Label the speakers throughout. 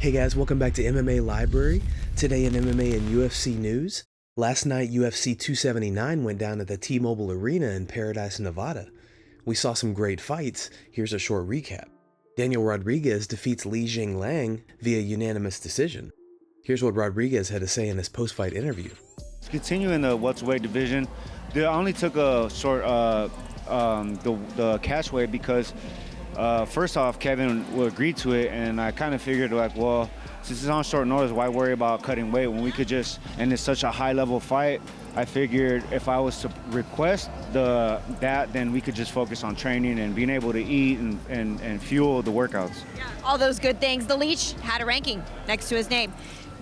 Speaker 1: Hey guys, welcome back to MMA Library. Today in MMA and UFC news. Last night, UFC 279 went down at the T-Mobile Arena in Paradise, Nevada. We saw some great fights. Here's a short recap. Daniel Rodriguez defeats Li Jingaling via unanimous decision. Here's what Rodriguez had to say in his post-fight interview.
Speaker 2: Continuing the welterweight division, they only took a short the catch weight because first off, Kevin will agree to it, and I kind of figured, like, well, since it's on short notice, why worry about cutting weight when we could just, and it's such a high-level fight, I figured if I was to request that, then we could just focus on training and being able to eat and fuel the workouts.
Speaker 3: Yeah, all those good things. The Leech had a ranking next to his name.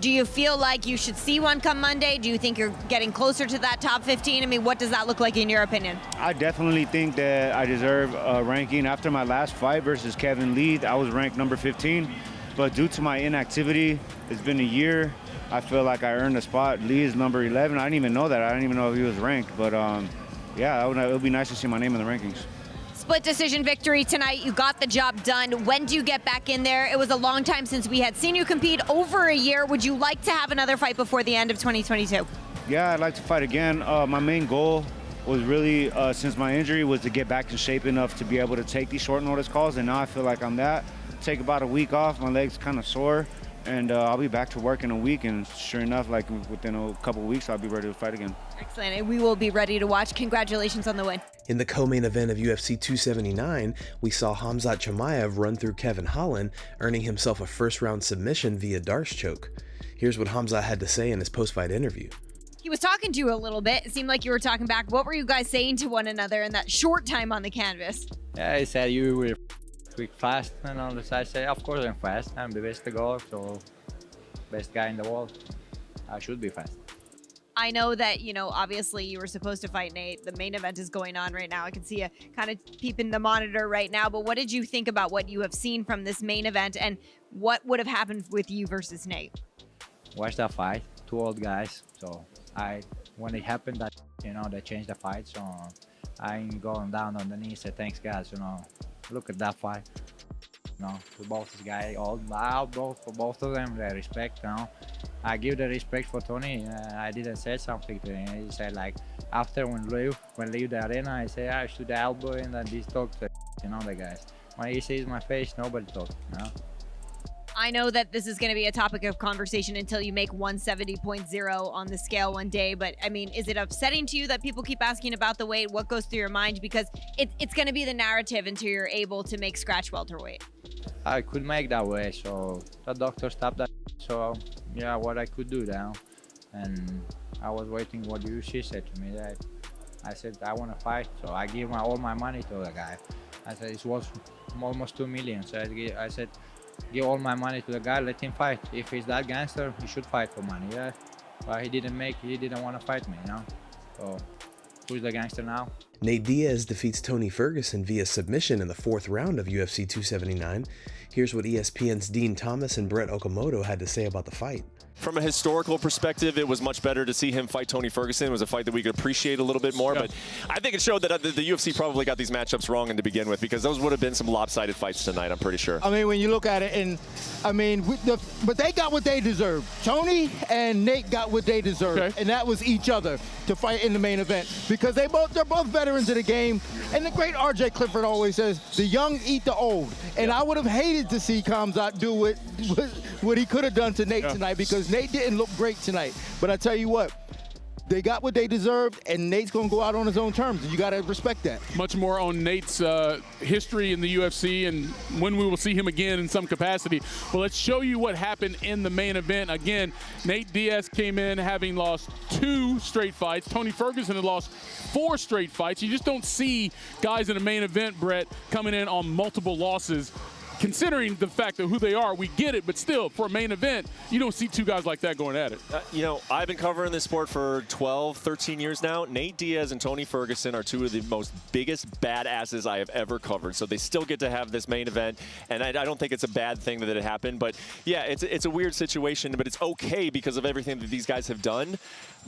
Speaker 3: Do you feel like you should see one come Monday? Do you think you're getting closer to that top 15? I mean, what does that look like in your opinion?
Speaker 2: I definitely think that I deserve a ranking. After my last fight versus Kevin Lee, I was ranked number 15. But due to my inactivity, it's been a year. I feel like I earned a spot. Lee is number 11. I didn't even know that. I didn't even know if he was ranked. But yeah, it would be nice to see my name in the rankings.
Speaker 3: Split decision victory tonight. You got the job done. When do you get back in there? It was a long time since we had seen you compete, over a year. Would you like to have another fight before the end of 2022?
Speaker 2: Yeah, I'd like to fight again. My main goal was really, since my injury, was to get back in shape enough to be able to take these short notice calls, and now I feel like I'm that. Take about a week off. My legs kind of sore, and I'll be back to work in a week, and sure enough, like within a couple of weeks, I'll be ready to fight again.
Speaker 3: Excellent, and we will be ready to watch. Congratulations on the win.
Speaker 1: In the co-main event of UFC 279, we saw Khamzat Chimaev run through Kevin Holland, earning himself a first-round submission via Darce choke. Here's what Khamzat had to say in his post-fight interview.
Speaker 3: He was talking to you a little bit. It seemed like you were talking back. What were you guys saying to one another in that short time on the canvas?
Speaker 4: Yeah, he said you were quick, fast, and on the side say, of course I'm fast. I'm the best to go, so best guy in the world. I should be fast.
Speaker 3: I know that, obviously you were supposed to fight Nate. The main event is going on right now. I can see you kind of peeping the monitor right now. But what did you think about what you have seen from this main event, and what would have happened with you versus Nate?
Speaker 4: Watch that fight, two old guys. So when it happened, they changed the fight. So I ain't going down on the knee. Say thanks, guys. Look at that fight. For both these guys, for both of them, the respect. I give the respect for Tony. I didn't say something to him. He said, like, after when leave the arena, I say I shoot the elbow and then he talk to the guys. When he sees my face, nobody talks.
Speaker 3: I know that this is going to be a topic of conversation until you make 170.0 on the scale one day, but I mean, is it upsetting to you that people keep asking about the weight? What goes through your mind? Because it's going to be the narrative until you're able to make scratch welterweight.
Speaker 4: I could make that way, so the doctor stopped that. So yeah, what I could do now, and I was waiting what she said to me. That I said I want to fight, so I give all my money to the guy. I said it was almost 2 million, so I said give all my money to the guy, let him fight. If he's that gangster, he should fight for money. Yeah, but he didn't want to fight me, So who's the gangster now?
Speaker 1: Nate Diaz defeats Tony Ferguson via submission in the 4th round of UFC 279. Here's what ESPN's Dean Thomas and Brett Okamoto had to say about the fight.
Speaker 5: From a historical perspective, it was much better to see him fight Tony Ferguson. It was a fight that we could appreciate a little bit more, but I think it showed that the UFC probably got these matchups wrong to begin with, because those would have been some lopsided fights tonight, I'm pretty sure.
Speaker 6: I mean, when you look at it, and I mean, but they got what they deserved. Tony and Nate got what they deserved, and that was each other to fight in the main event, because they're both veterans of the game. And the great R.J. Clifford always says, the young eat the old. And I would have hated to see Khamzat do what he could have done to Nate tonight, because Nate didn't look great tonight. But I tell you what, they got what they deserved, and Nate's going to go out on his own terms, and you got to respect that.
Speaker 7: Much more on Nate's history in the UFC and when we will see him again in some capacity. But let's show you what happened in the main event. Again, Nate Diaz came in having lost 2 straight fights. Tony Ferguson had lost 4 straight fights. You just don't see guys in a main event, Brett, coming in on multiple losses. Considering the fact of who they are, we get it, but still, for a main event, you don't see 2 guys like that going at it.
Speaker 5: I've been covering this sport for 12, 13 years now. Nate Diaz and Tony Ferguson are 2 of the most biggest badasses I have ever covered, so they still get to have this main event, and I don't think it's a bad thing that it happened, but yeah, it's a weird situation, but it's okay because of everything that these guys have done.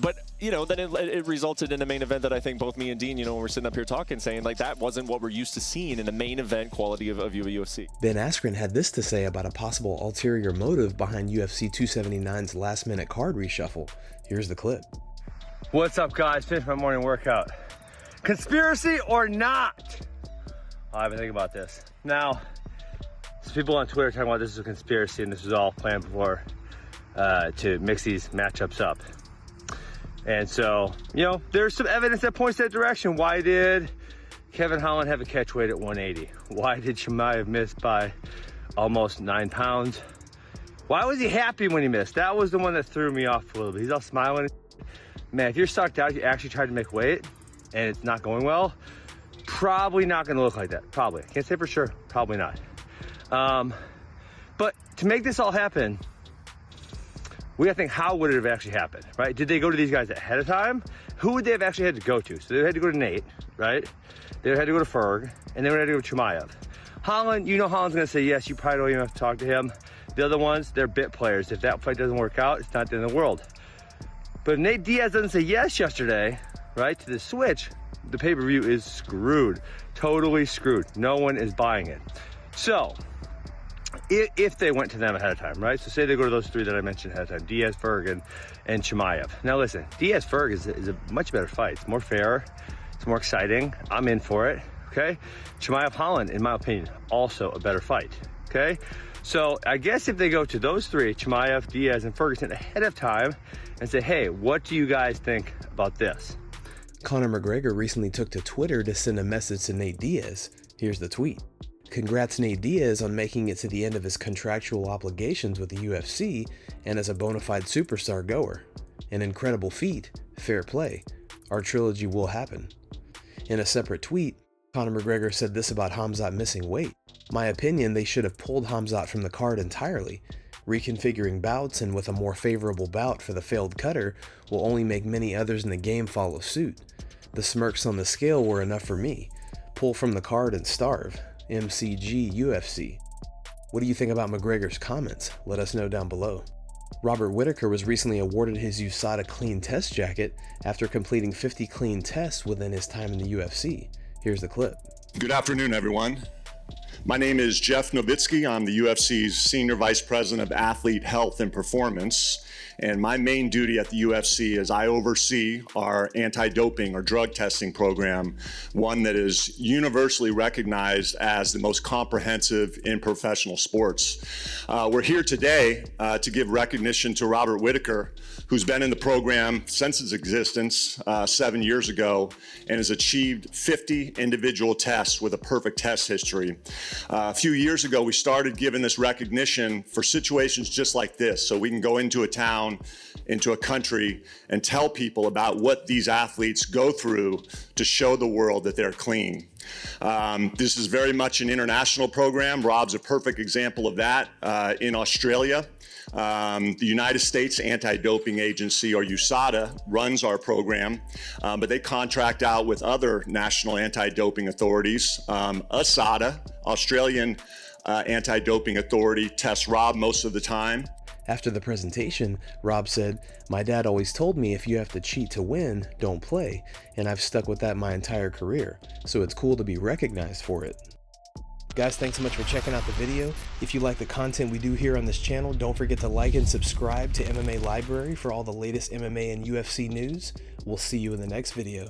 Speaker 5: But, then it resulted in a main event that I think both me and Dean, when we're sitting up here talking, saying, like, that wasn't what we're used to seeing in the main event quality of UFC.
Speaker 1: Ben Askren had this to say about a possible ulterior motive behind UFC 279's last-minute card reshuffle. Here's the clip.
Speaker 8: What's up, guys? Finished my morning workout. Conspiracy or not? I've been thinking about this. Now, some people on Twitter talking about this is a conspiracy and this was all planned before to mix these matchups up. And so, you know, there's some evidence that points that direction. Why did Kevin Holland have a catch weight at 180? Why did Chimaev miss by almost 9 pounds? Why was he happy when he missed? That was the one that threw me off a little bit. He's all smiling. Man, if you're sucked out, you actually tried to make weight and it's not going well, probably not gonna look like that. Probably. Can't say for sure. Probably not. But to make this all happen, we gotta think, how would it have actually happened, right? Did they go to these guys ahead of time? Who would they have actually had to go to? So they had to go to Nate, right? They had to go to Ferg, and they would have to go to Chimaev. Holland, you know Holland's gonna say yes, you probably don't even have to talk to him. The other ones, they're bit players. If that fight doesn't work out, it's not the end of the world. But if Nate Diaz doesn't say yes yesterday, right, to the switch, the pay-per-view is screwed. Totally screwed. No one is buying it. So, if they went to them ahead of time, right? So say they go to those 3 that I mentioned ahead of time, Diaz, Ferg, and Chimaev. Now listen, Diaz-Ferg is a much better fight. It's more fair. It's more exciting. I'm in for it, okay? Chimaev-Holland, in my opinion, also a better fight, okay? So I guess if they go to those 3, Chimaev, Diaz, and Ferguson ahead of time and say, hey, what do you guys think about this?
Speaker 1: Conor McGregor recently took to Twitter to send a message to Nate Diaz. Here's the tweet. Congrats Nate Diaz on making it to the end of his contractual obligations with the UFC and as a bona fide superstar goer. An incredible feat. Fair play. Our trilogy will happen. In a separate tweet, Conor McGregor said this about Khamzat missing weight. My opinion, they should have pulled Khamzat from the card entirely. Reconfiguring bouts and with a more favorable bout for the failed cutter will only make many others in the game follow suit. The smirks on the scale were enough for me. Pull from the card and starve. MCG UFC. What do you think about McGregor's comments? Let us know down below. Robert Whittaker was recently awarded his Usada clean test jacket after completing 50 clean tests within his time in the UFC. Here's the clip.
Speaker 9: Good afternoon, everyone. My name is Jeff Nowitzki. I'm the UFC's Senior Vice President of Athlete Health and Performance. And my main duty at the UFC is I oversee our anti-doping or drug testing program, one that is universally recognized as the most comprehensive in professional sports. We're here today to give recognition to Robert Whittaker, who's been in the program since its existence 7 years ago and has achieved 50 individual tests with a perfect test history. A few years ago, we started giving this recognition for situations just like this, so we can go into a town, into a country, and tell people about what these athletes go through to show the world that they're clean. This is very much an international program. Rob's a perfect example of that. In Australia, the United States Anti-Doping Agency, or Usada, runs our program, but they contract out with other national anti-doping authorities. Usada, Australian Anti-Doping Authority, tests Rob most of the time.
Speaker 1: After the presentation, Rob said, "My dad always told me if you have to cheat to win, don't play, and I've stuck with that my entire career, so it's cool to be recognized for it." Guys, thanks so much for checking out the video. If you like the content we do here on this channel, don't forget to like and subscribe to MMA Library for all the latest MMA and UFC news. We'll see you in the next video.